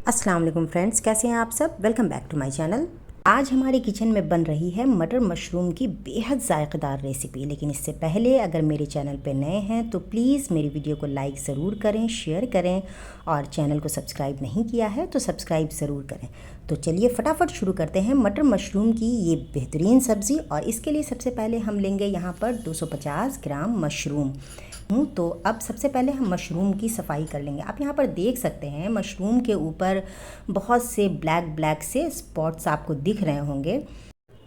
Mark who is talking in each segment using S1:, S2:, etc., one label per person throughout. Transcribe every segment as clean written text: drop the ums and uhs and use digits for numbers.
S1: अस्सलाम वालेकुम फ्रेंड्स, कैसे हैं आप सब। Welcome back to my channel. आज हमारे किचन में बन रही है मटर मशरूम की बेहद ज़ायक़ेदार रेसिपी। लेकिन इससे पहले अगर मेरे चैनल पे नए हैं तो प्लीज़ मेरी वीडियो को लाइक ज़रूर करें, शेयर करें और चैनल को सब्सक्राइब नहीं किया है तो सब्सक्राइब ज़रूर करें। तो चलिए फटाफट शुरू करते हैं मटर मशरूम की ये बेहतरीन सब्ज़ी। और इसके लिए सबसे पहले हम लेंगे यहाँ पर 250 ग्राम मशरूम। तो अब सबसे पहले हम मशरूम की सफाई कर लेंगे। आप यहाँ पर देख सकते हैं मशरूम के ऊपर बहुत से ब्लैक ब्लैक से स्पॉट्स आपको दिख रहे होंगे।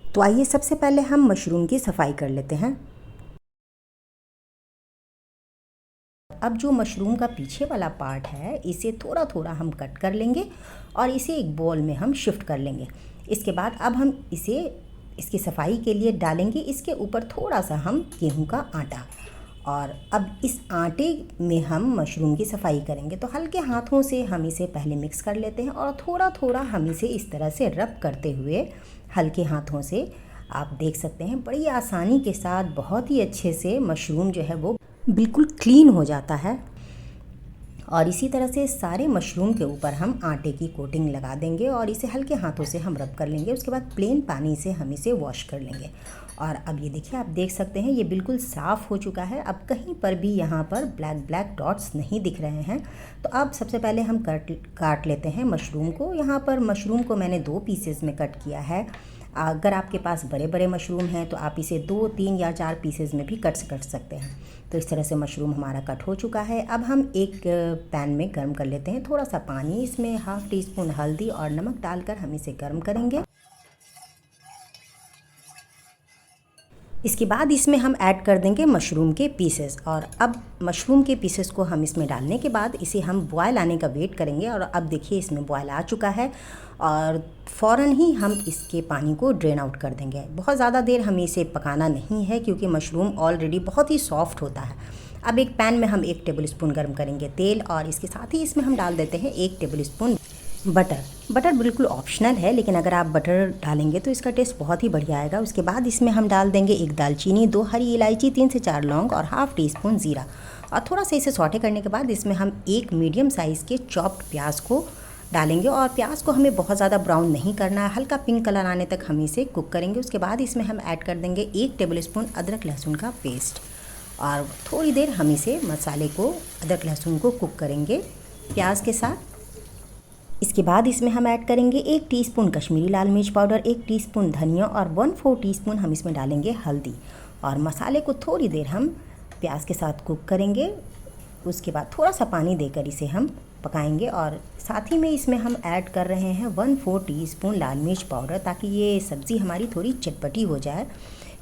S1: तो आइए सबसे पहले हम मशरूम की सफाई कर लेते हैं। अब जो मशरूम का पीछे वाला पार्ट है इसे थोड़ा थोड़ा हम कट कर लेंगे और इसे एक बोल में हम शिफ्ट कर लेंगे। इसके बाद अब हम इसे इसकी सफाई के लिए डालेंगे इसके ऊपर थोड़ा सा हम गेहूं का आटा। और अब इस आटे में हम मशरूम की सफाई करेंगे। तो हल्के हाथों से हम इसे पहले मिक्स कर लेते हैं और थोड़ा थोड़ा हम इसे इस तरह से रब करते हुए हल्के हाथों से आप देख सकते हैं बड़ी आसानी के साथ बहुत ही अच्छे से मशरूम जो है वो बिल्कुल क्लीन हो जाता है। और इसी तरह से सारे मशरूम के ऊपर हम आटे की कोटिंग लगा देंगे और इसे हल्के हाथों से हम रब कर लेंगे। उसके बाद प्लेन पानी से हम इसे वॉश कर लेंगे। और अब ये देखिए, आप देख सकते हैं ये बिल्कुल साफ़ हो चुका है। अब कहीं पर भी यहाँ पर ब्लैक ब्लैक डॉट्स नहीं दिख रहे हैं। तो अब सबसे पहले हम काट लेते हैं मशरूम को। यहाँ पर मशरूम को मैंने 2 पीसेस में कट किया है। अगर आपके पास बड़े बड़े मशरूम हैं तो आप इसे 2, 3 या 4 पीसेस में भी कट सकते हैं। तो इस तरह से मशरूम हमारा कट हो चुका है। अब हम एक पैन में गर्म कर लेते हैं थोड़ा सा पानी, इसमें ½ टीस्पून हल्दी और नमक डालकर हम इसे गर्म करेंगे। इसके बाद इसमें हम ऐड कर देंगे मशरूम के पीसेस। और अब मशरूम के पीसेस को हम इसमें डालने के बाद इसे हम बॉयल आने का वेट करेंगे। और अब देखिए इसमें बॉयल आ चुका है और फ़ौरन ही हम इसके पानी को ड्रेन आउट कर देंगे। बहुत ज़्यादा देर हमें इसे पकाना नहीं है क्योंकि मशरूम ऑलरेडी बहुत ही सॉफ्ट होता है। अब एक पैन में हम 1 टेबल स्पून गर्म करेंगे तेल और इसके साथ ही इसमें हम डाल देते हैं 1 टेबल स्पून बटर बिल्कुल ऑप्शनल है, लेकिन अगर आप बटर डालेंगे तो इसका टेस्ट बहुत ही बढ़िया आएगा। उसके बाद इसमें हम डाल देंगे 1 दालचीनी, 2 हरी इलायची, 3 से 4 लौंग और ½ टीस्पून ज़ीरा। और थोड़ा सा इसे सौटे करने के बाद इसमें हम 1 मीडियम साइज़ के चॉप्ड प्याज को डालेंगे। और प्याज को हमें बहुत ज़्यादा ब्राउन नहीं करना है, हल्का पिंक कलर आने तक हम इसे कुक करेंगे। उसके बाद इसमें हम ऐड कर देंगे 1 टेबल स्पून अदरक लहसुन का पेस्ट और थोड़ी देर हम इसे मसाले को अदरक लहसुन को कुक करेंगे प्याज के साथ। इसके बाद इसमें हम ऐड करेंगे 1 टीस्पून कश्मीरी लाल मिर्च पाउडर, 1 टीस्पून धनिया और 1/4 टीस्पून हम इसमें डालेंगे हल्दी। और मसाले को थोड़ी देर हम प्याज के साथ कुक करेंगे। उसके बाद थोड़ा सा पानी देकर इसे हम पकाएंगे। और साथ ही में इसमें हम ऐड कर रहे हैं 1/4 टीस्पून लाल मिर्च पाउडर, ताकि ये सब्ज़ी हमारी थोड़ी चटपटी हो जाए।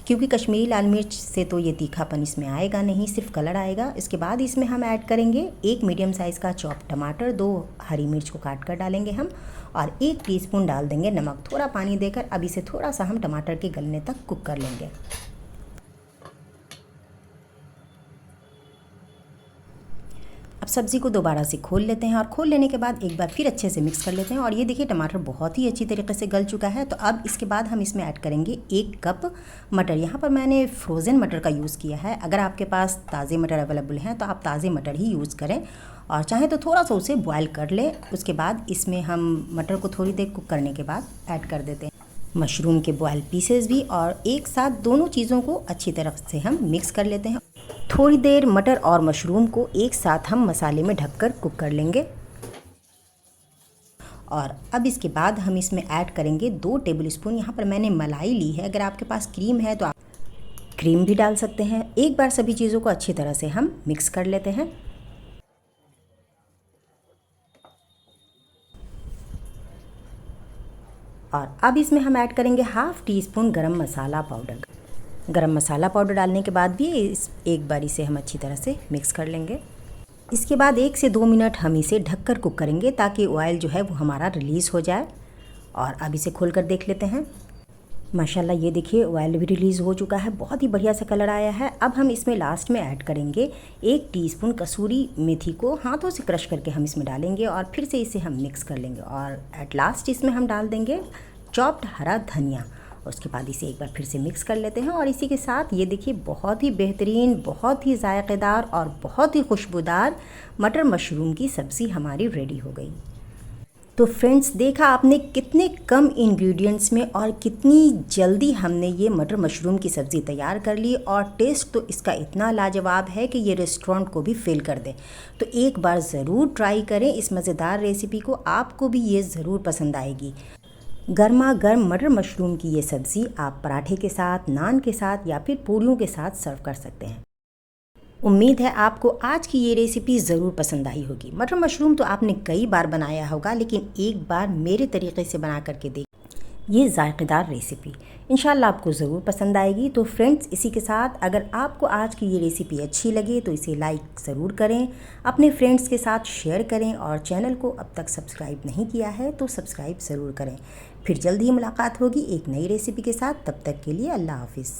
S1: क्योंकि कश्मीरी लाल मिर्च से तो ये तीखापन इसमें आएगा नहीं, सिर्फ कलर आएगा। इसके बाद इसमें हम ऐड करेंगे 1 मीडियम साइज़ का चॉप टमाटर, 2 हरी मिर्च को काट कर डालेंगे हम और 1 टीस्पून डाल देंगे नमक। थोड़ा पानी देकर अब इसे थोड़ा सा हम टमाटर के गलने तक कुक कर लेंगे। अब सब्ज़ी को दोबारा से खोल लेते हैं और खोल लेने के बाद एक बार फिर अच्छे से मिक्स कर लेते हैं। और ये देखिए टमाटर बहुत ही अच्छी तरीके से गल चुका है। तो अब इसके बाद हम इसमें ऐड करेंगे 1 कप मटर। यहाँ पर मैंने फ्रोज़न मटर का यूज़ किया है। अगर आपके पास ताज़े मटर अवेलेबल हैं तो आप ताज़े मटर ही यूज़ करें और चाहे तो थोड़ा सा उसे बॉयल कर लें। उसके बाद इसमें हम मटर को थोड़ी देर कुक करने के बाद ऐड कर देते हैं मशरूम के बॉयल पीसेस भी और एक साथ दोनों चीज़ों को अच्छी तरह से हम मिक्स कर लेते हैं। थोड़ी देर मटर और मशरूम को एक साथ हम मसाले में ढककर कुक कर लेंगे। और अब इसके बाद हम इसमें ऐड करेंगे 2 टेबल स्पून, यहाँ पर मैंने मलाई ली है। अगर आपके पास क्रीम है तो आप क्रीम भी डाल सकते हैं। एक बार सभी चीज़ों को अच्छी तरह से हम मिक्स कर लेते हैं। और अब इसमें हम ऐड करेंगे ½ टीस्पून गरम मसाला पाउडर। गरम मसाला पाउडर डालने के बाद भी एक बार इसे हम अच्छी तरह से मिक्स कर लेंगे। इसके बाद 1 से 2 मिनट हम इसे ढककर कुक करेंगे ताकि ऑयल जो है वो हमारा रिलीज़ हो जाए। और अब इसे खोलकर देख लेते हैं। माशाल्लाह ये देखिए ऑयल भी रिलीज़ हो चुका है, बहुत ही बढ़िया सा कलर आया है। अब हम इसमें लास्ट में ऐड करेंगे 1 टीस्पून कसूरी मेथी को हाथों से क्रश करके हम इसमें डालेंगे और फिर से इसे हम मिक्स कर लेंगे। और एट लास्ट इसमें हम डाल देंगे चॉप्ड हरा धनिया। उसके बाद इसे एक बार फिर से मिक्स कर लेते हैं। और इसी के साथ ये देखिए बहुत ही बेहतरीन, बहुत ही ज़ायक़ेदार और बहुत ही खुशबूदार मटर मशरूम की सब्ज़ी हमारी रेडी हो गई। तो फ्रेंड्स, देखा आपने कितने कम इंग्रेडिएंट्स में और कितनी जल्दी हमने ये मटर मशरूम की सब्ज़ी तैयार कर ली, और टेस्ट तो इसका इतना लाजवाब है कि ये रेस्टोरेंट को भी फेल कर दे। तो एक बार ज़रूर ट्राई करें इस मज़ेदार रेसिपी को, आपको भी ये ज़रूर पसंद आएगी। गर्मा गर्म मटर मशरूम की ये सब्ज़ी आप पराठे के साथ, नान के साथ या फिर पूरियों के साथ सर्व कर सकते हैं। उम्मीद है आपको आज की ये रेसिपी ज़रूर पसंद आई होगी। मटर मशरूम तो आपने कई बार बनाया होगा, लेकिन एक बार मेरे तरीके से बना करके देख ये ज़ायक़ेदार रेसिपी इंशाल्लाह आपको ज़रूर पसंद आएगी। तो फ्रेंड्स, इसी के साथ अगर आपको आज की ये रेसिपी अच्छी लगे तो इसे लाइक ज़रूर करें, अपने फ्रेंड्स के साथ शेयर करें, और चैनल को अब तक सब्सक्राइब नहीं किया है तो सब्सक्राइब ज़रूर करें। फिर जल्दी ही मुलाकात होगी एक नई रेसिपी के साथ। तब तक के लिए अल्लाह हाफ़िज़।